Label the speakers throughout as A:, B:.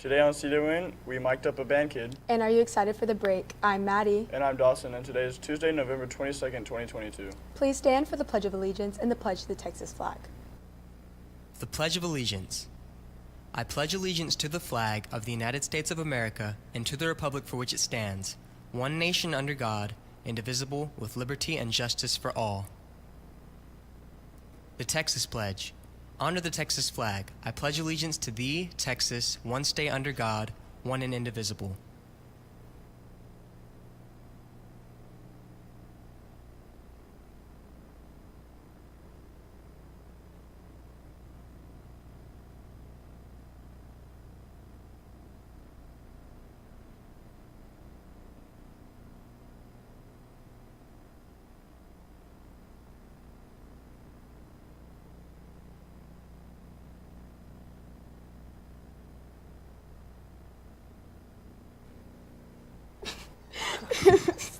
A: Today on See to Win, we mic'd up a band kid.
B: And are you excited for the break? I'm Maddie.
A: And I'm Dawson, and today is Tuesday, November 22nd, 2022.
B: Please stand for the Pledge of Allegiance and the pledge to the Texas flag.
C: The Pledge of Allegiance. I pledge allegiance to the flag of the United States of America and to the republic for which it stands, one nation under God, indivisible, with liberty and justice for all. The Texas Pledge. Honor the Texas flag. I pledge allegiance to thee, Texas, one state under God, one and indivisible.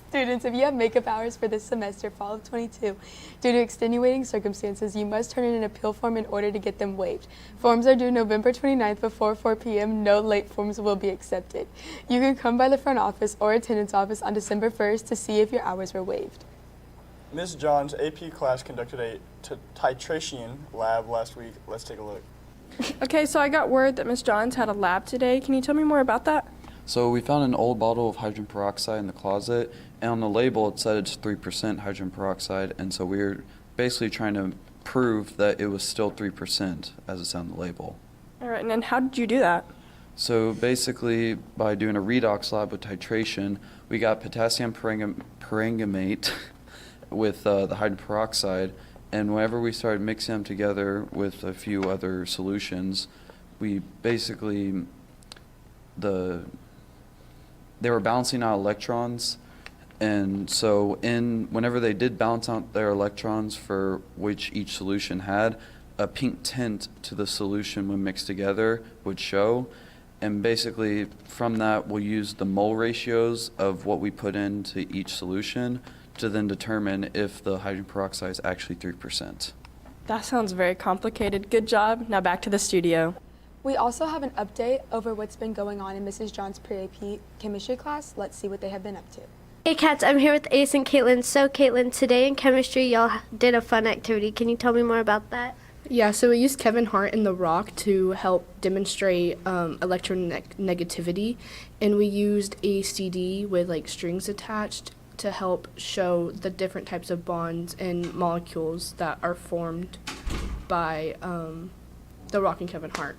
B: Students, if you have makeup hours for this semester, fall of 22, due to extenuating circumstances, you must turn in an appeal form in order to get them waived. Forms are due November 29th before 4 p.m. No late forms will be accepted. You can come by the front office or attendance office on December 1st to see if your hours were waived.
A: Ms. John's AP class conducted a titration lab last week. Let's take a look.
D: Okay, so I got word that Ms. Johns had a lab today. Can you tell me more about that?
E: So we found an old bottle of hydrogen peroxide in the closet, and on the label it said it's 3% hydrogen peroxide, and so we were basically trying to prove that it was still 3% as it said on the label.
D: All right, and then how did you do that?
E: So basically, by doing a redox lab with titration, we got potassium permanganate with the hydrogen peroxide, and whenever we started mixing them together with a few other solutions, we basically, they were balancing out electrons, and so whenever they did balance out their electrons for which each solution had, a pink tint to the solution when mixed together would show, and basically from that we'll use the mole ratios of what we put into each solution to then determine if the hydrogen peroxide is actually 3%.
D: That sounds very complicated. Good job. Now back to the studio.
B: We also have an update over what's been going on in Mrs. John's pre-AP chemistry class. Let's see what they have been up to.
F: Hey cats, I'm here with Ace and Caitlin. So Caitlin, today in chemistry y'all did a fun activity. Can you tell me more about that?
G: Yeah, so we used Kevin Hart and the rock to help demonstrate electronegativity, and we used a CD with like strings attached to help show the different types of bonds and molecules that are formed by the rock and Kevin Hart.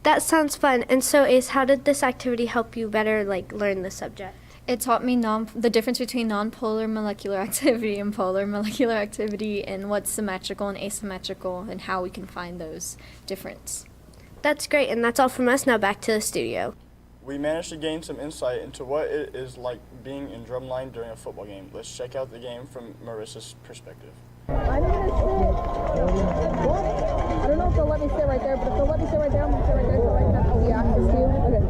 F: That sounds fun. And so Ace, how did this activity help you better learn the subject?
H: It taught me the difference between nonpolar molecular activity and polar molecular activity, and what's symmetrical and asymmetrical, and how we can find those differences.
F: That's great, and that's all from us. Now back to the studio.
A: We managed to gain some insight into what it is like being in drumline during a football game. Let's check out the game from Marissa's perspective.
I: I'm gonna sit. I don't know if they'll let me sit right there, but if they'll let me sit right there, I'm gonna sit right there so I can have the access to you. Okay.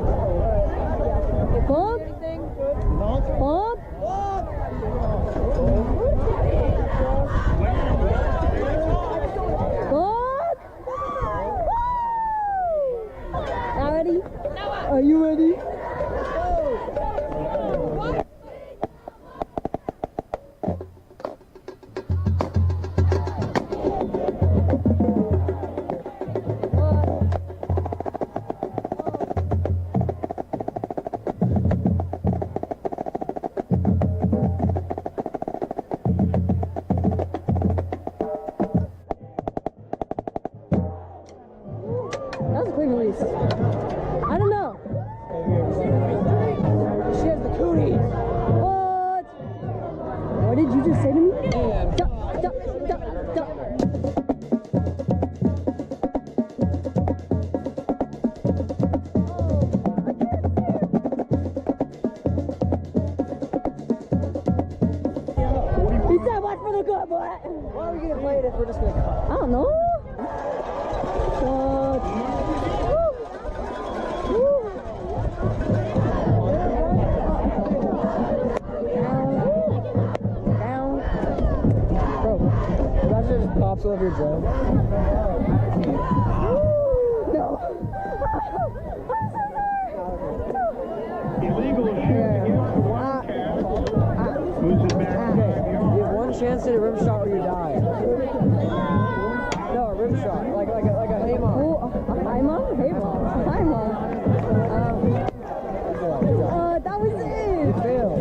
I: Bump. Bump. Bump. Now ready? Are you ready? That was a quick release. I don't know. She has the cooties. What? What did you just say to me? Duck, duck, duck, duck. He said, watch for the gut, boy. Why are we gonna play it if we're just gonna cut? I don't know. What? Pops over your drum. No.
J: Illegal shooting against the Wildcat. Moves it back.
I: You have one chance at a rim shot or you die. No, a rim shot, like a hay-mom.
K: Oh, a hay-mom? Hay-mom. Hay-mom. That was it.
I: You failed.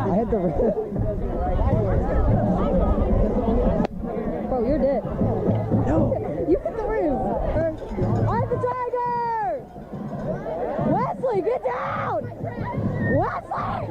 I: I hit the rim.
K: Bro, you're dead.
I: No.
K: You hit the rim. I'm the Tiger! Wesley, get down! Wesley!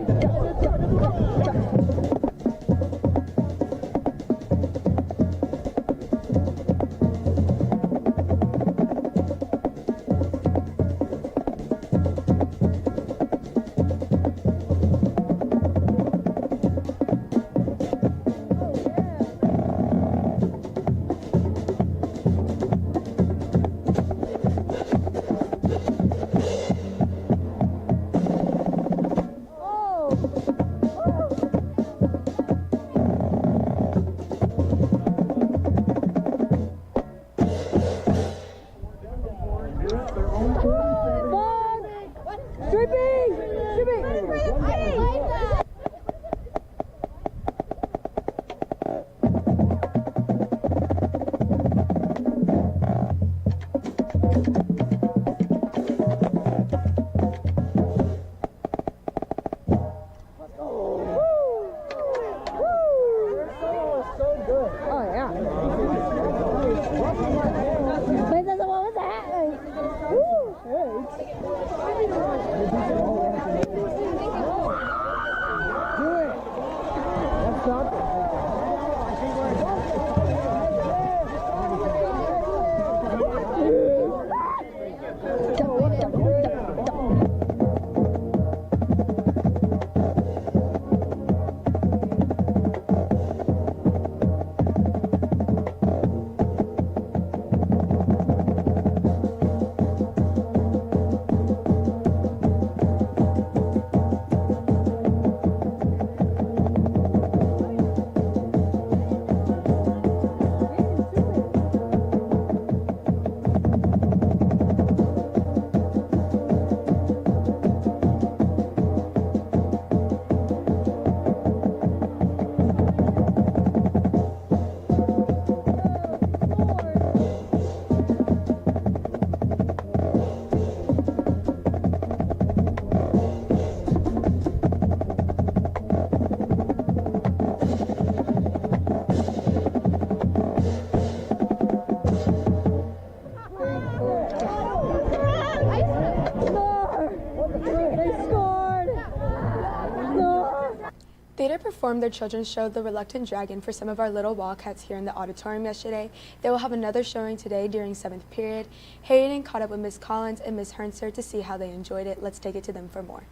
B: Theater performed their children's show, The Reluctant Dragon, for some of our little Wildcats here in the auditorium yesterday. They will have another showing today during 7th period. Hayden caught up with Miss Collins and Miss Hernser to see how they enjoyed it. Let's take it to them for more.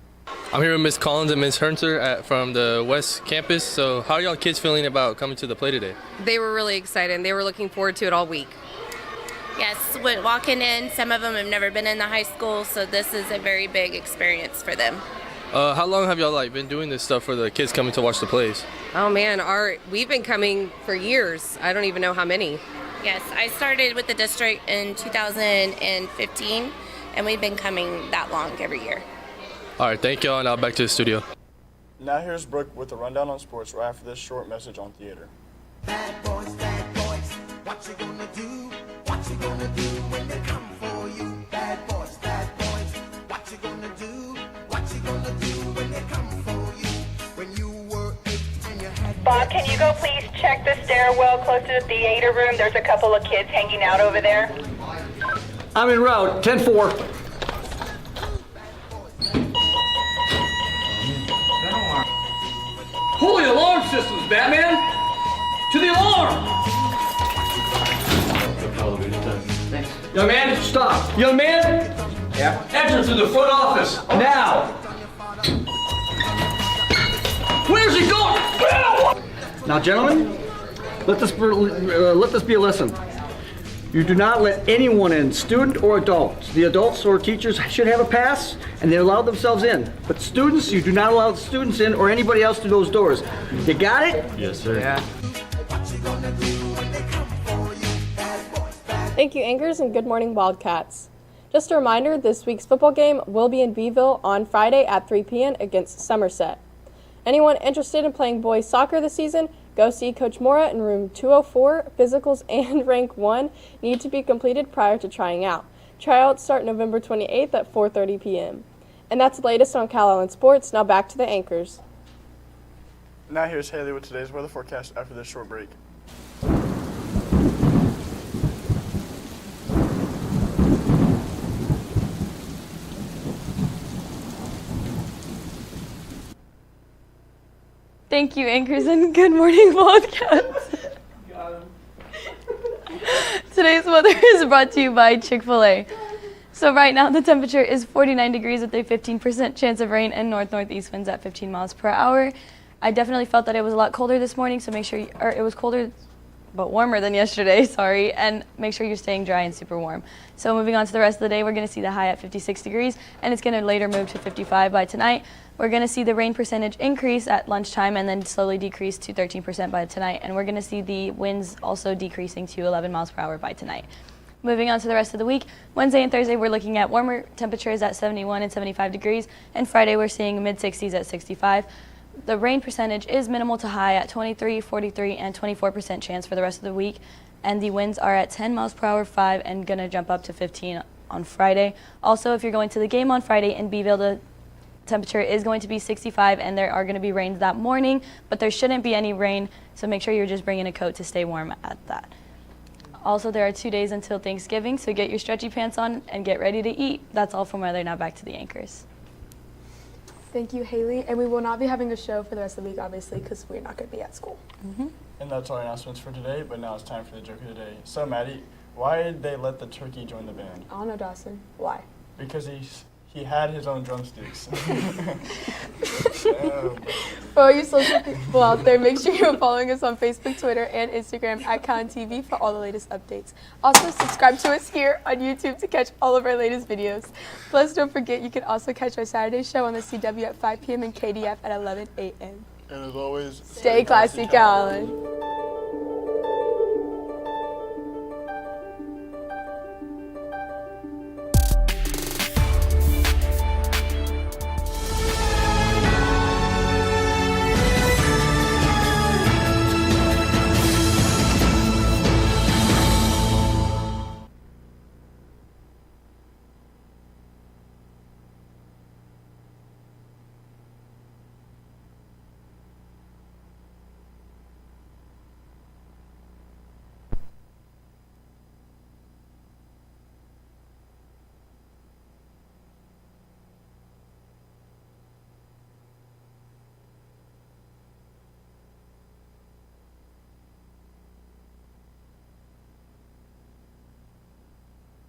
L: I'm here with Miss Collins and Miss Hernser from the West Campus. So how are y'all kids feeling about coming to the play today?
M: They were really excited. They were looking forward to it all week.
N: Yes, when walking in, some of them have never been in the high school, so this is a very big experience for them.
L: How long have y'all been doing this stuff for the kids coming to watch the plays?
M: Oh man, we've been coming for years. I don't even know how many.
N: Yes, I started with the district in 2015, and we've been coming that long every year.
L: All right, thank y'all, and now back to the studio.
A: Now here's Brooke with a rundown on sports right after this short message on theater.
O: Bad boys, what you gonna do? What you gonna do when they come for you? Bad boys, what you gonna do? What you gonna do when they come for you? When you were 8 and you had...
P: Bob, can you go please check the stairwell close to the theater room? There's a couple of kids hanging out over there.
Q: I'm en route, 10-4. Holy alarm systems, Batman! To the alarm! Thanks. Young man, stop. Young man! Yeah? Enter through the front office, now! Where's he going? Now, gentlemen, let this be a lesson. You do not let anyone in, student or adult. The adults or teachers should have a pass, and they allow themselves in. But students, you do not allow the students in or anybody else through those doors. You got it?
L: Yes, sir.
Q: Yeah.
D: Thank you, Anchors, and good morning, Wildcats. Just a reminder, this week's football game will be in Beeville on Friday at 3 p.m. against Somerset. Anyone interested in playing boys soccer this season, go see Coach Mora in room 204. Physicals and rank 1 need to be completed prior to trying out. Tryouts start November 28th at 4:30 p.m. And that's the latest on Calallen Sports. Now back to the Anchors.
A: Now here's Haley with today's weather forecast after this short break.
B: Thank you, Anchors, and good morning, Wildcats. Today's weather is brought to you by Chick-fil-A. So right now the temperature is 49 degrees with a 15% chance of rain and north-northeast winds at 15 miles per hour. I definitely felt that it was a lot colder this morning, so make sure it was colder but warmer than yesterday, sorry, and make sure you're staying dry and super warm. So moving on to the rest of the day, we're going to see the high at 56 degrees, and it's going to later move to 55 by tonight. We're going to see the rain percentage increase at lunchtime and then slowly decrease to 13% by tonight, and we're going to see the winds also decreasing to 11 miles per hour by tonight. Moving on to the rest of the week, Wednesday and Thursday we're looking at warmer temperatures at 71 and 75 degrees, and Friday we're seeing mid-60s at 65. The rain percentage is minimal to high at 23, 43, and 24% chance for the rest of the week, and the winds are at 10 miles per hour, 5, and going to jump up to 15 on Friday. Also, if you're going to the game on Friday in Beeville, the temperature is going to be 65, and there are going to be rains that morning, but there shouldn't be any rain, so make sure you're just bringing a coat to stay warm at that. Also, there are 2 days until Thanksgiving, so get your stretchy pants on and get ready to eat. That's all from weather. Now back to the Anchors. Thank you, Haley. And we will not be having a show for the rest of the week, obviously, because we're not going to be at school.
A: And that's our announcements for today, but now it's time for the joke of the day. So, Maddie, why did they let the turkey join the band?
B: I don't know, Dawson. Why?
A: Because he had his own drumsticks.
B: For all you social people out there, make sure you're following us on Facebook, Twitter, and Instagram at Calallen TV for all the latest updates. Also, subscribe to us here on YouTube to catch all of our latest videos. Plus, don't forget, you can also catch our Saturday show on the CW at 5 p.m. and KDF at 11 a.m.
A: And as always,
B: stay classy, Calallen.